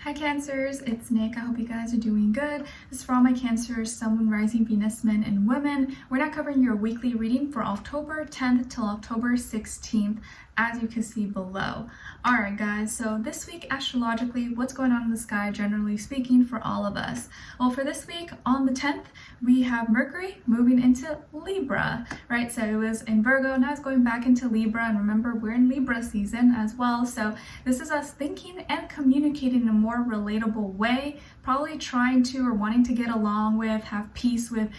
Hi Cancers, it's Nick. I hope you guys are doing good. This is for all my Cancers, Sun, Moon, Rising, Venus, men, and women. We're not covering your weekly reading for October 10th till October 16th, as you can see below. Alright guys, so this week astrologically, what's going on in the sky generally speaking for all of us? Well, for this week on the 10th, we have Mercury moving into Libra, right? So it was in Virgo, now it's going back into Libra, and remember we're in Libra season as well. So this is us thinking and communicating in a more relatable way, probably trying to or wanting to get along with, have peace with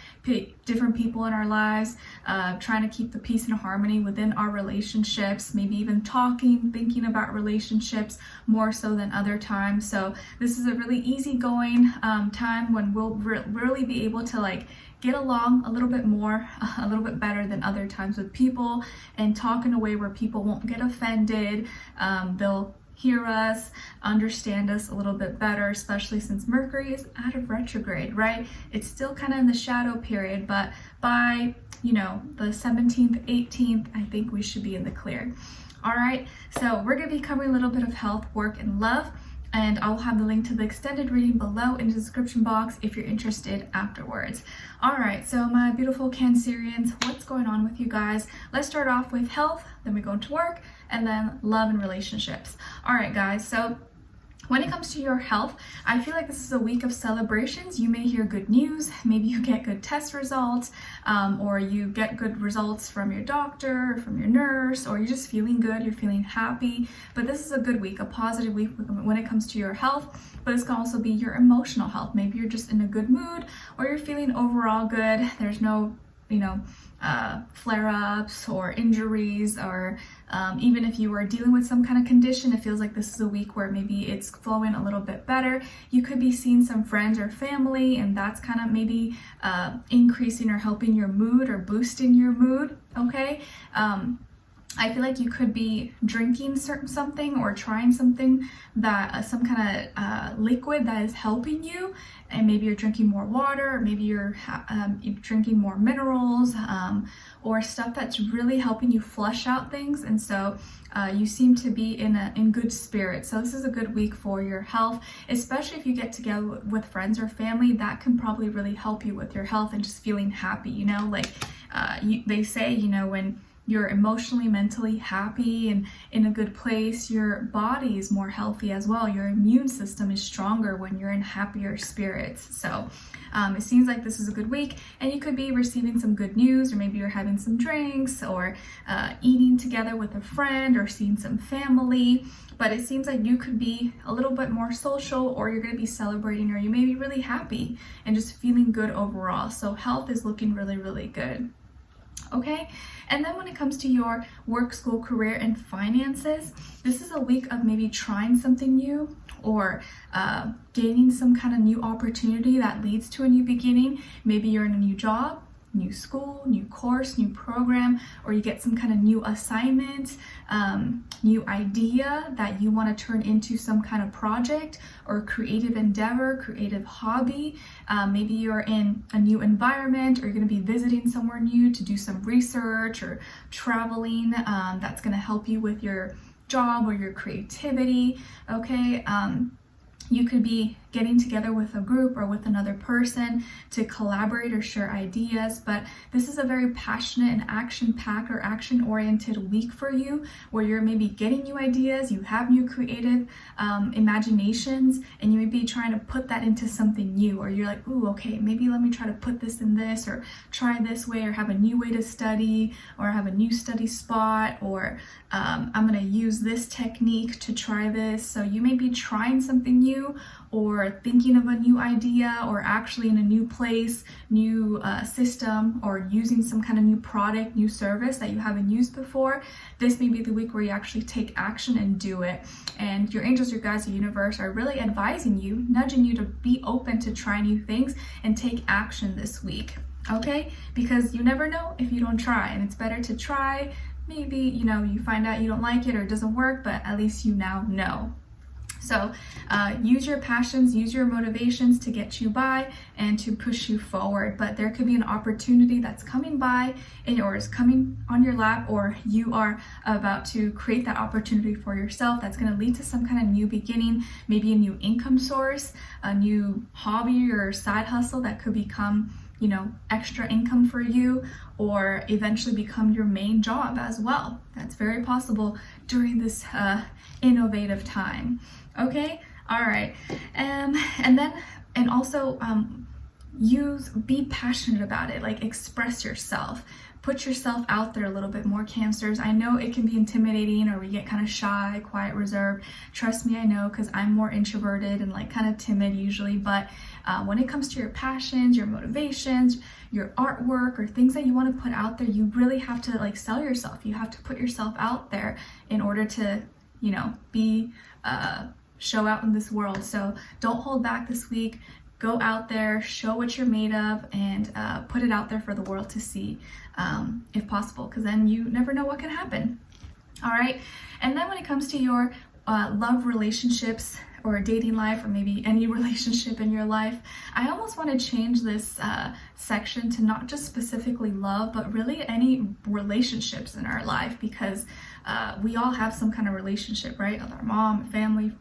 different people in our lives, trying to keep the peace and harmony within our relationships, maybe even talking, thinking about relationships more so than other times. So this is a really easygoing time when we'll really be able to get along a little bit more, a little bit better than other times with people, and talk in a way where people won't get offended. They'll hear us, understand us a little bit better, especially since Mercury is out of retrograde, right? It's still kind of in the shadow period, but by, the 17th, 18th, I think we should be in the clear. All right, so we're going to be covering a little bit of health, work, and love, and I'll have the link to the extended reading below in the description box if you're interested afterwards. All right, so my beautiful Cancerians, what's going on with you guys? Let's start off with health, then we go into work, and then love and relationships. All right, guys, so when it comes to your health, I feel like this is a week of celebrations. You may hear good news, maybe you get good test results, or you get good results from your doctor, or from your nurse, or you're just feeling good, you're feeling happy. But this is a good week, a positive week when it comes to your health, but this can also be your emotional health. Maybe you're just in a good mood, or you're feeling overall good. There's no flare-ups or injuries, or even if you are dealing with some kind of condition, it feels like this is a week where maybe it's flowing a little bit better. You could be seeing some friends or family, and that's kind of maybe increasing or helping your mood or boosting your mood, okay? I feel like you could be drinking something or trying something that some kind of liquid that is helping you, and maybe you're drinking more water, or maybe you're drinking more minerals, or stuff that's really helping you flush out things, and so you seem to be in good spirits. So this is a good week for your health, especially if you get together with friends or family. That can probably really help you with your health and just feeling happy. They say, when you're emotionally, mentally happy and in a good place, your body is more healthy as well. Your immune system is stronger when you're in happier spirits. So it seems like this is a good week, and you could be receiving some good news, or maybe you're having some drinks, or eating together with a friend, or seeing some family. But it seems like you could be a little bit more social, or you're going to be celebrating, or you may be really happy and just feeling good overall. So health is looking really, really good. Okay, and then when it comes to your work, school, career, and finances, this is a week of maybe trying something new, or gaining some kind of new opportunity that leads to a new beginning. Maybe you're in a new job, new school, new course, new program, or you get some kind of new assignment, new idea that you want to turn into some kind of project or creative endeavor, creative hobby. Maybe you're in a new environment, or you're going to be visiting somewhere new to do some research or traveling. That's going to help you with your job or your creativity. Okay. You could be getting together with a group or with another person to collaborate or share ideas, but this is a very passionate and action-packed or action-oriented week for you, where you're maybe getting new ideas, you have new creative imaginations, and you may be trying to put that into something new, or you're like, ooh, okay, maybe let me try to put this in this, or try this way, or have a new way to study, or have a new study spot, or I'm going to use this technique to try this. So you may be trying something new, or thinking of a new idea, or actually in a new place, new system, or using some kind of new product, new service that you haven't used before. This may be the week where you actually take action and do it. And your angels, your guides, your universe are really advising you, nudging you to be open to try new things and take action this week. Okay? Because you never know if you don't try, and it's better to try. Maybe, you find out you don't like it or it doesn't work, but at least you now know. So use your passions, use your motivations to get you by and to push you forward. But there could be an opportunity that's coming by or is coming on your lap, or you are about to create that opportunity for yourself that's going to lead to some kind of new beginning, maybe a new income source, a new hobby or side hustle that could become, you know, extra income for you, or eventually become your main job as well. That's very possible during this innovative time. Okay, all right, and also be passionate about it, like express yourself, put yourself out there a little bit more, Cancers. I know it can be intimidating, or we get kind of shy, quiet, reserved. Trust me, I know, because I'm more introverted and like kind of timid usually, but when it comes to your passions, your motivations, your artwork, or things that you want to put out there, you really have to like sell yourself. You have to put yourself out there in order to, you know, show out in this world. So don't hold back this week. Go out there, show what you're made of, and put it out there for the world to see, if possible, because then you never know what can happen. All right. And then when it comes to your love relationships or dating life, or maybe any relationship in your life, I almost want to change this section to not just specifically love, but really any relationships in our life, because we all have some kind of relationship, right? With our mom, family,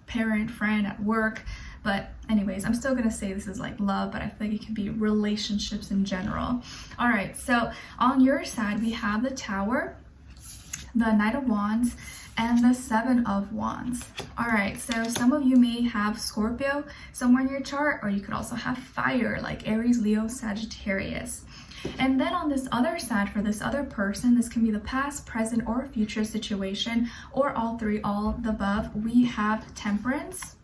parent, friend, at work. But anyways, I'm still gonna say this is like love, but I feel like it can be relationships in general. All right, so on your side, we have the Tower, the Knight of Wands, and the Seven of Wands. All right, so some of you may have Scorpio somewhere in your chart, or you could also have fire, like Aries, Leo, Sagittarius. And then on this other side, for this other person, this can be the past, present, or future situation, or all three, all the above. We have Temperance,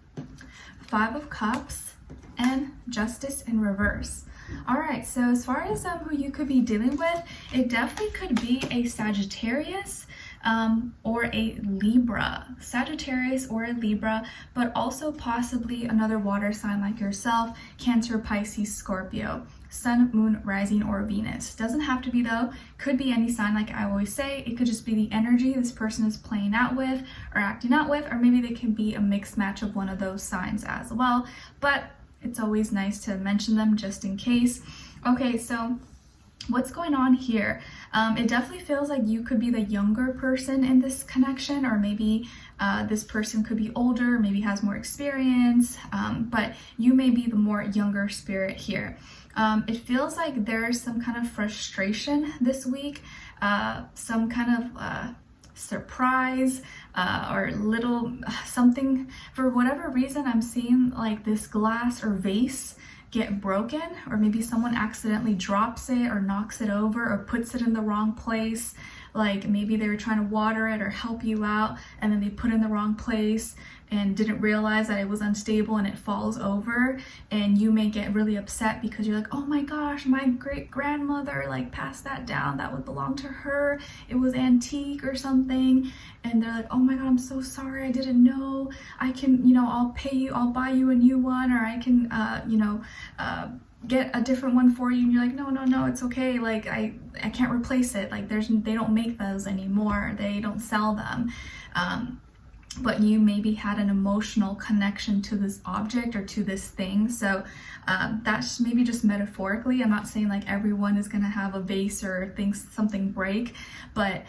Five of Cups, and Justice in reverse. All right, so as far as who you could be dealing with, it definitely could be a Sagittarius or a Libra. Sagittarius or a Libra, but also possibly another water sign like yourself, Cancer, Pisces, Scorpio. Sun, Moon, Rising, or Venus. Doesn't have to be though. Could be any sign, like I always say. It could just be the energy this person is playing out with or acting out with, or maybe they can be a mixed match of one of those signs as well. But it's always nice to mention them just in case. Okay, so what's going on here? It definitely feels like you could be the younger person in this connection, or maybe this person could be older, maybe has more experience, but you may be the more younger spirit here. It feels like there's some kind of frustration this week, some kind of surprise or little something. For whatever reason, I'm seeing like this glass or vase get broken, or maybe someone accidentally drops it or knocks it over or puts it in the wrong place. Like maybe they were trying to water it or help you out, and then they put it in the wrong place and didn't realize that it was unstable and it falls over, and you may get really upset because you're like, oh my gosh, my great grandmother like passed that down, that would belong to her, it was antique or something. And they're like, oh my god, I'm so sorry, I didn't know. I can, you know, I'll pay you, I'll buy you a new one, or I can get a different one for you. And you're like, no, it's okay, like I can't replace it, like they don't make those anymore, they don't sell them. But you maybe had an emotional connection to this object or to this thing. So that's maybe just metaphorically. I'm not saying like everyone is gonna have a vase or something break, but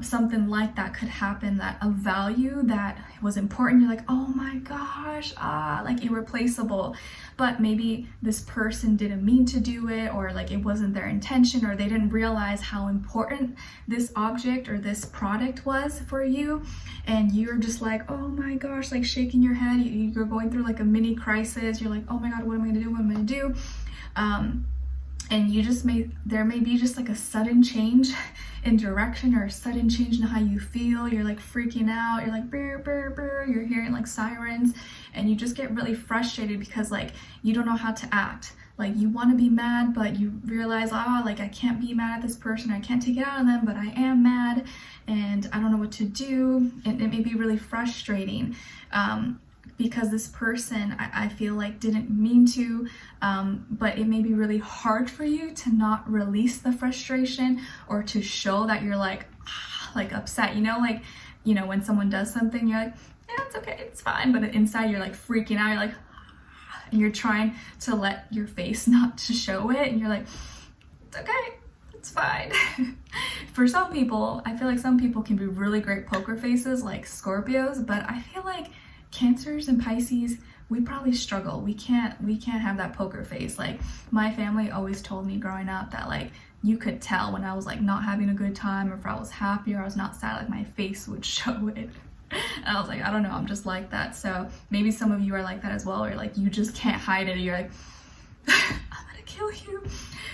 something like that could happen, that a value that was important, you're like, oh my gosh, like irreplaceable. But maybe this person didn't mean to do it, or like it wasn't their intention, or they didn't realize how important this object or this product was for you, and you're just like, oh my gosh, like shaking your head. You're going through like a mini crisis. You're like, oh my god, what am I gonna do, what am I gonna do? And you just there may be just like a sudden change in direction, or a sudden change in how you feel. You're like freaking out, you're like brr, brr, brr. You're hearing like sirens, and you just get really frustrated because like you don't know how to act. Like you want to be mad, but you realize, like I can't be mad at this person, I can't take it out on them, but I am mad and I don't know what to do. And it may be really frustrating because this person, I feel like didn't mean to, but it may be really hard for you to not release the frustration, or to show that you're like upset, like, when someone does something, you're like, yeah, it's okay, it's fine. But inside you're like freaking out. You're like, and you're trying to let your face not to show it. And you're like, it's okay, it's fine. For some people, I feel like some people can be really great poker faces, like Scorpios, but I feel like Cancers and Pisces, we probably struggle. We can't have that poker face. Like my family always told me growing up that like you could tell when I was like not having a good time, or if I was happy or I was not sad, like my face would show it. And I was like, I don't know, I'm just like that. So maybe some of you are like that as well, or like you just can't hide it. You're like, I'm gonna kill you.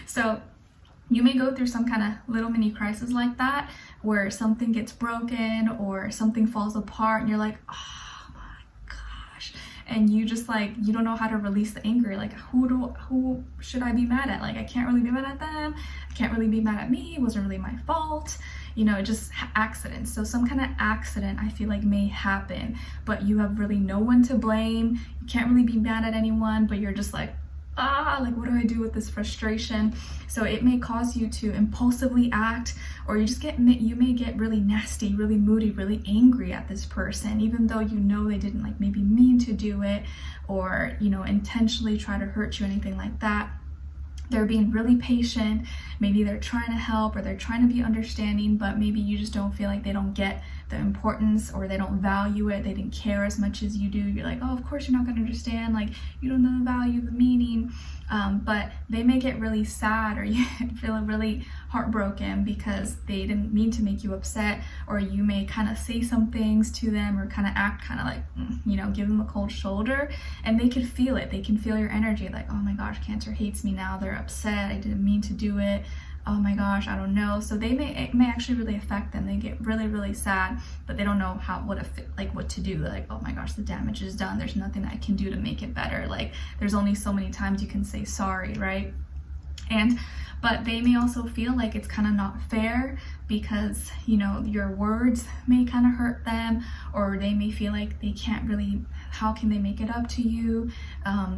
So you may go through some kind of little mini crisis like that, where something gets broken or something falls apart and you're like, oh my gosh. And you just like, you don't know how to release the anger. Like, who should I be mad at? Like, I can't really be mad at them. I can't really be mad at me. It wasn't really my fault. You know, just accidents. So some kind of accident I feel like may happen, but you have really no one to blame. You can't really be mad at anyone, but you're just like, like what do I do with this frustration? So it may cause you to impulsively act, or you may get really nasty, really moody, really angry at this person, even though you know they didn't like maybe mean to do it, or you know, intentionally try to hurt you, anything like that. They're being really patient. Maybe they're trying to help, or they're trying to be understanding, but maybe you just don't feel like they don't get the importance, or they don't value it. They didn't care as much as you do. You're like, oh, of course you're not going to understand. Like, you don't know the value, the meaning. But they may get really sad, or you feel really heartbroken because they didn't mean to make you upset, or you may kind of say some things to them, or kind of act kind of like, you know, give them a cold shoulder, and they can feel it. They can feel your energy, like, oh my gosh, Cancer hates me now. They're upset. I didn't mean to do it. Oh my gosh, I don't know. So it may actually really affect them. They get really, really sad, but they don't know what to do. They're like, oh my gosh, the damage is done. There's nothing I can do to make it better. Like, there's only so many times you can say sorry, right? But they may also feel like it's kind of not fair, because, you know, your words may kind of hurt them, or they may feel like they can't really, how can they make it up to you?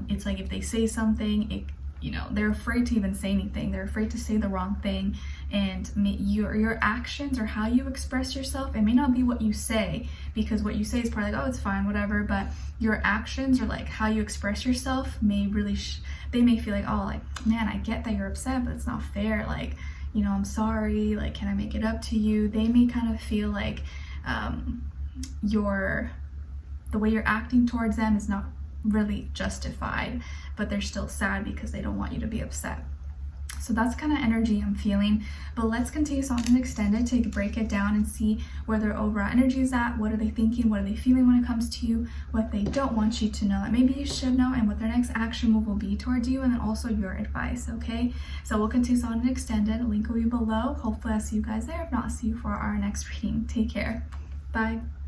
It's like if they say something, you know, they're afraid to even say anything. They're afraid to say the wrong thing. And your actions, or how you express yourself, it may not be what you say, because what you say is probably like, oh, it's fine, whatever. But your actions, or like how you express yourself, may really, they may feel like, oh, like, man, I get that you're upset, but it's not fair. Like, you know, I'm sorry. Like, can I make it up to you? They may kind of feel like the way you're acting towards them is not really justified, but they're still sad because they don't want you to be upset. So that's kind of energy I'm feeling. But let's continue something extended to break it down and see where their overall energy is at. What are they thinking? What are they feeling when it comes to you? What they don't want you to know that maybe you should know, and what their next action move will be towards you, and then also your advice, okay? So we'll continue something extended. Link will be below. Hopefully I'll see you guys there. If not, see you for our next reading. Take care. Bye.